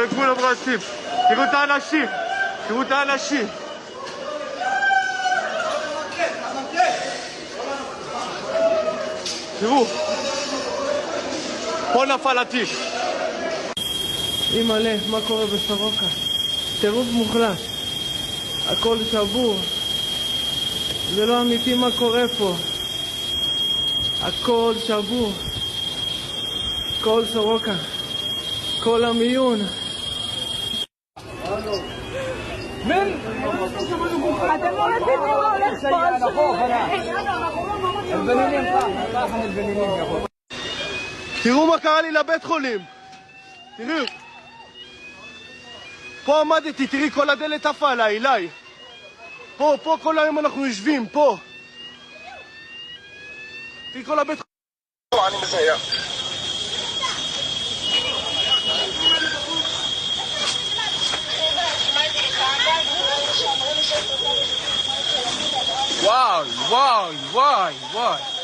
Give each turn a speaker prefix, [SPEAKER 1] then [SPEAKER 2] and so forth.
[SPEAKER 1] כולם רצים. תראו את האנשים. תראו את האנשים. תראו. פה נפל התיק.
[SPEAKER 2] אימא'לה, מה קורה בסורוקה? טירוף מוחלט. הכל שבור. זה לא אמיתי מה קורה פה. הכל שבור. כל סורוקה. כל המיון.
[SPEAKER 3] אתם לא יודעים מה הולך פה.
[SPEAKER 1] תראו מה קרה לי לבית חולים. תראו. פה עמדתי, תראי כל הדלת עפה עליי, אליי. פה כל היום אנחנו יושבים, פה. תראי כל הבית חולים. אני מסייע. וואי, וואי, וואי, וואי.